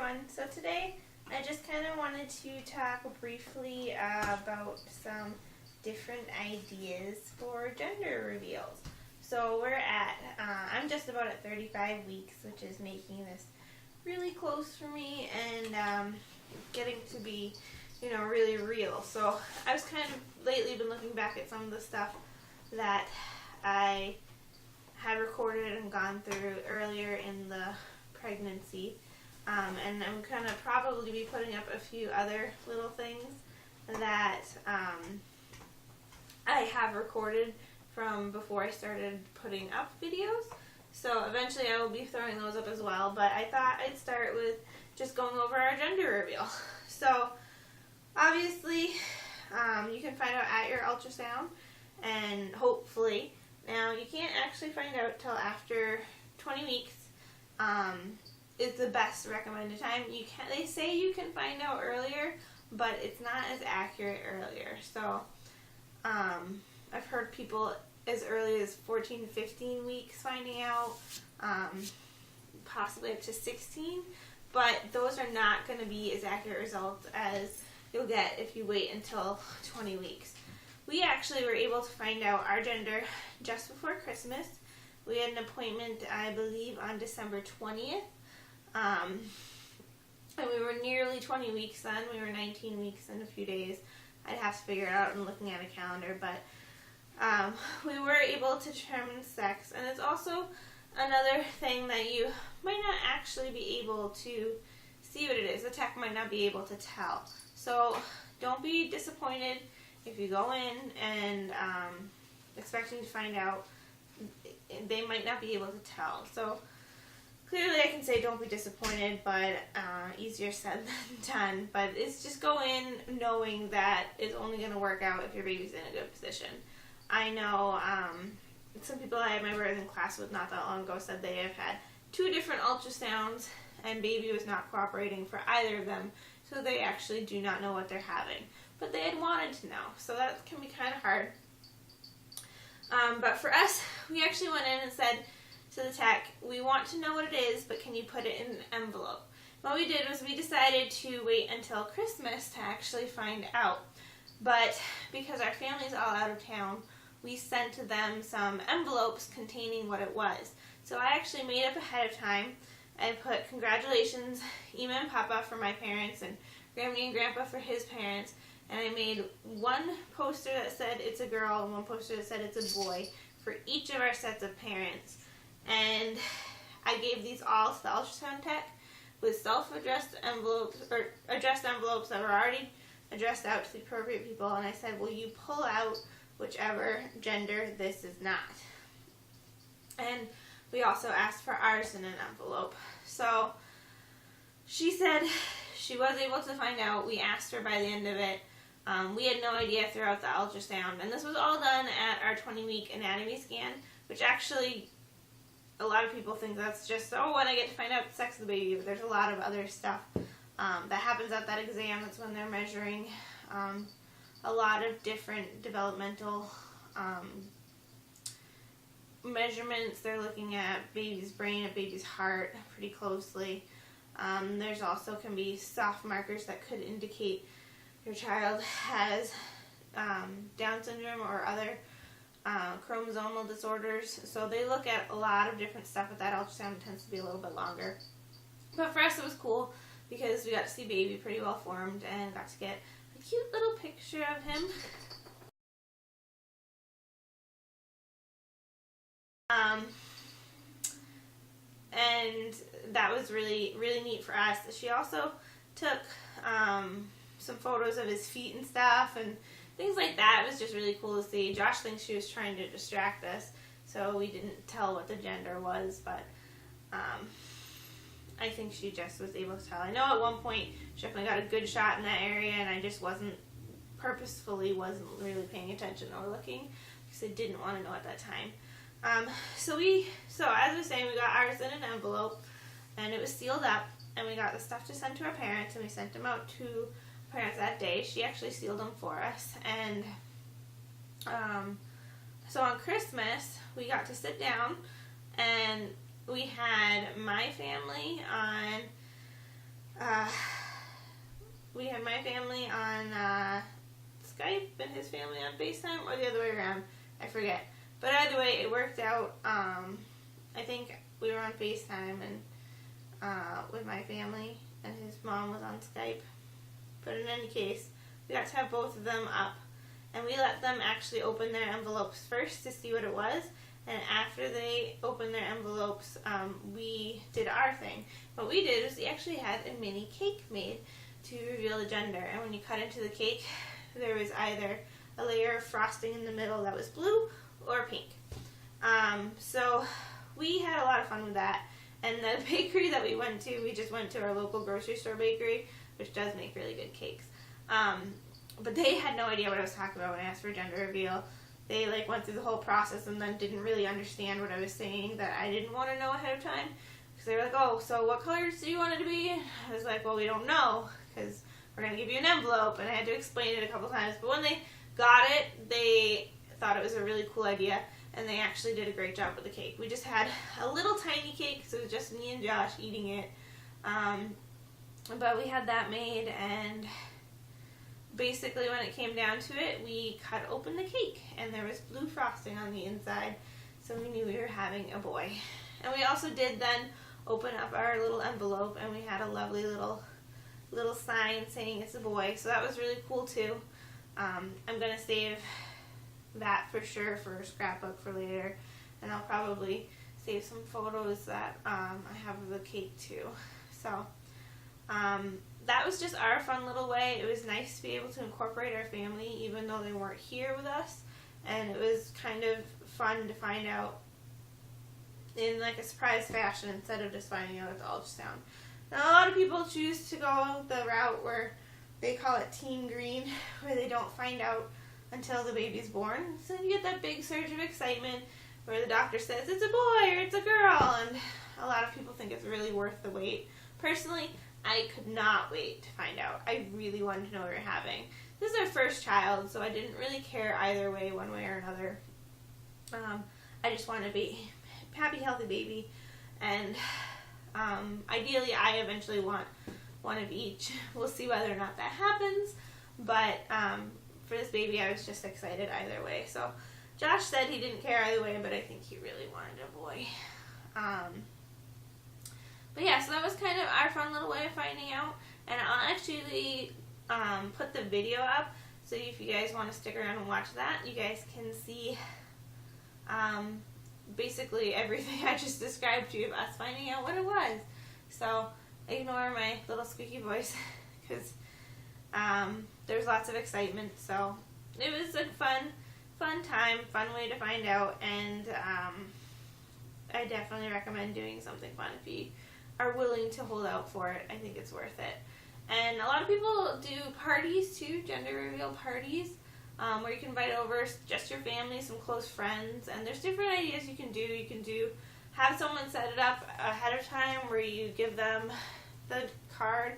everyone. So today I just kind of wanted to talk briefly about some different ideas for gender reveals. So I'm just about at 35 weeks, which is making this really close for me and getting to be, really real. So I was kind of lately been looking back at some of the stuff that I had recorded and gone through earlier in the pregnancy. And I'm going to probably be putting up a few other little things that I have recorded from before I started putting up videos. So eventually I will be throwing those up as well, but I thought I'd start with just going over our gender reveal. So obviously you can find out at your ultrasound, and hopefully, now you can't actually find out till after 20 weeks. Is the best recommended time. They say you can find out earlier, but it's not as accurate earlier. So I've heard people as early as 14 to 15 weeks finding out, possibly up to 16, but those are not going to be as accurate results as you'll get if you wait until 20 weeks. We actually were able to find out our gender just before Christmas. We had an appointment, I believe, on December 20th. And we were nearly 20 weeks then. We were 19 weeks in a few days. I'd have to figure it out and looking at a calendar, but we were able to determine sex. And it's also another thing that you might not actually be able to see what it is. The tech might not be able to tell. So don't be disappointed if you go in and expecting to find out. They might not be able to tell. So clearly I can say don't be disappointed, but easier said than done. But it's just go in knowing that it's only going to work out if your baby's in a good position. I know some people I had my birthing class with not that long ago said they have had 2 different ultrasounds and baby was not cooperating for either of them, so they actually do not know what they're having. But they had wanted to know, so that can be kind of hard. But for us, we actually went in and said to the tech, we want to know what it is, but can you put it in an envelope? What we did was we decided to wait until Christmas to actually find out. But because our family's all out of town, we sent to them some envelopes containing what it was. So I actually made up ahead of time. I put congratulations, Ema and Papa for my parents, and Grammy and Grandpa for his parents. And I made one poster that said it's a girl and one poster that said it's a boy for each of our sets of parents. And I gave these all to the ultrasound tech with self-addressed envelopes, or addressed envelopes that were already addressed out to the appropriate people. And I said, will you pull out whichever gender this is not? And we also asked for ours in an envelope. So she said she was able to find out. We asked her by the end of it. We had no idea throughout the ultrasound. And this was all done at our 20-week anatomy scan, which actually a lot of people think that's just, when I get to find out the sex of the baby. But there's a lot of other stuff that happens at that exam. That's when they're measuring a lot of different developmental measurements. They're looking at baby's brain, at baby's heart pretty closely. There's also can be soft markers that could indicate your child has Down syndrome or other chromosomal disorders. So they look at a lot of different stuff, but that ultrasound tends to be a little bit longer. But for us it was cool because we got to see baby pretty well formed and got to get a cute little picture of him. And that was really, really neat for us. She also took some photos of his feet and stuff and things like that. It was just really cool to see. Josh thinks she was trying to distract us, so we didn't tell what the gender was, but I think she just was able to tell. I know at one point she definitely got a good shot in that area, and I just wasn't really paying attention or looking because I didn't want to know at that time. So as I was saying, we got ours in an envelope, and it was sealed up, and we got the stuff to send to our parents, and we sent them out to parents that day. She actually sealed them for us, and so on Christmas we got to sit down and we had my family on we had my family on Skype and his family on FaceTime, or the other way around. I forget. But either way, it worked out. I think we were on FaceTime and with my family, and his mom was on Skype. But in any case, we got to have both of them up, and we let them actually open their envelopes first to see what it was. And after they opened their envelopes, we did our thing. What we did was we actually had a mini cake made to reveal the gender. And when you cut into the cake, there was either a layer of frosting in the middle that was blue or pink. So we had a lot of fun with that. And the bakery that we went to, we just went to our local grocery store bakery, which does make really good cakes. But they had no idea what I was talking about when I asked for gender reveal. They went through the whole process and then didn't really understand what I was saying that I didn't want to know ahead of time. Because they were like, oh, so what colors do you want it to be? I was like, well, we don't know because we're going to give you an envelope. And I had to explain it a couple times. But when they got it, they thought it was a really cool idea. And they actually did a great job with the cake. We just had a little tiny cake, so it was just me and Josh eating it. But we had that made, and basically when it came down to it, we cut open the cake, and there was blue frosting on the inside, so we knew we were having a boy. And we also did then open up our little envelope, and we had a lovely little sign saying it's a boy, so that was really cool too. I'm going to save that for sure for a scrapbook for later, and I'll probably save some photos that I have of the cake too. So that was just our fun little way. It was nice to be able to incorporate our family even though they weren't here with us, and it was kind of fun to find out in a surprise fashion instead of just finding out at the ultrasound. Now, a lot of people choose to go the route where they call it teen green, where they don't find out until the baby's born. So you get that big surge of excitement where the doctor says it's a boy or it's a girl, and a lot of people think it's really worth the wait. Personally, I could not wait to find out. I really wanted to know what we were having. This is our first child, so I didn't really care either way, one way or another. I just wanted to be a happy, healthy baby, and ideally I eventually want one of each. We'll see whether or not that happens, but for this baby, I was just excited either way. So Josh said he didn't care either way, but I think he really wanted a boy. But yeah, so that was kind of our fun little way of finding out. And I'll actually put the video up, so if you guys want to stick around and watch that, you guys can see basically everything I just described to you of us finding out what it was. So ignore my little squeaky voice, because there's lots of excitement. So it was a fun time, fun way to find out, and I definitely recommend doing something fun if you are willing to hold out for it. I think it's worth it. And a lot of people do parties too, gender reveal parties, where you can invite over just your family, some close friends, and there's different ideas you can do. You can have someone set it up ahead of time where you give them the card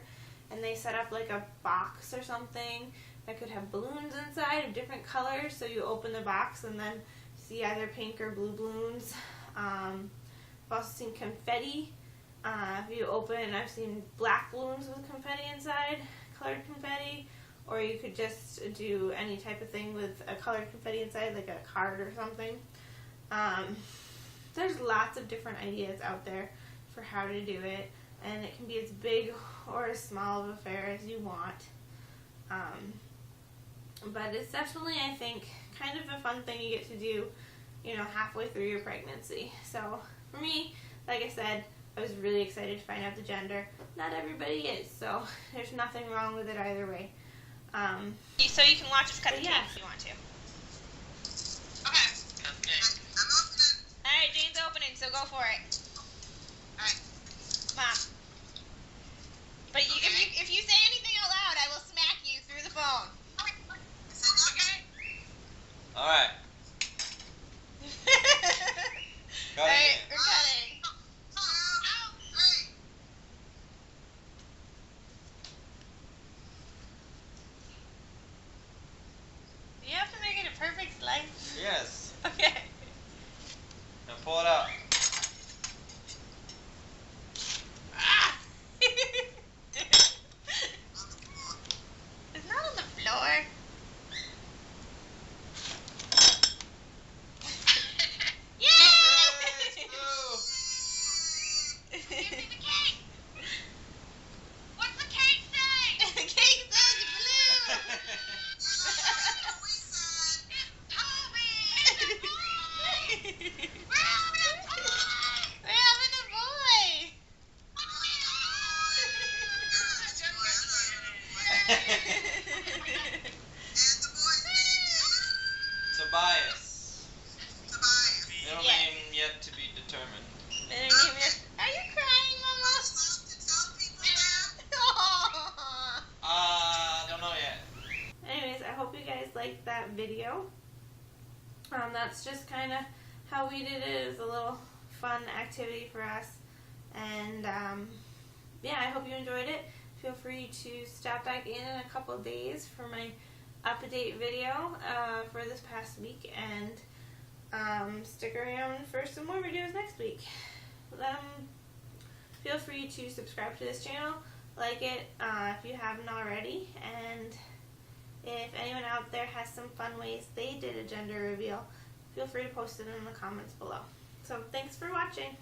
and they set up a box or something that could have balloons inside of different colors, so you open the box and then see either pink or blue balloons. I've also seen confetti. If you open, I've seen black balloons with confetti inside, colored confetti, or you could just do any type of thing with a colored confetti inside, like a card or something. There's lots of different ideas out there for how to do it, and it can be as big or as small of an affair as you want. But it's definitely, I think, kind of a fun thing you get to do, halfway through your pregnancy. So for me, like I said, I was really excited to find out the gender. Not everybody is, so there's nothing wrong with it either way. So you can watch us cut the cake if you want to. Okay. Alright, Jane's opening, so go for it. Alright. Mom. But if you say anything out loud, I will smack you through the phone. Okay. Alright. Alright, we're cutting. Do you have to make it a perfect slice? Yes. Okay. Now pull it out. Ah! Tobias. Middle Yes. name yet to be determined. Are you crying, Mama? Don't know yet. Anyways, I hope you guys liked that video. That's just kind of how we did it. It was a little fun activity for us. And yeah, I hope you enjoyed it. Feel free to stop back in a couple of days for my up-to-date video for this past week. And stick around for some more videos next week. Feel free to subscribe to this channel, like it if you haven't already, and if anyone out there has some fun ways they did a gender reveal, feel free to post it in the comments below. So thanks for watching.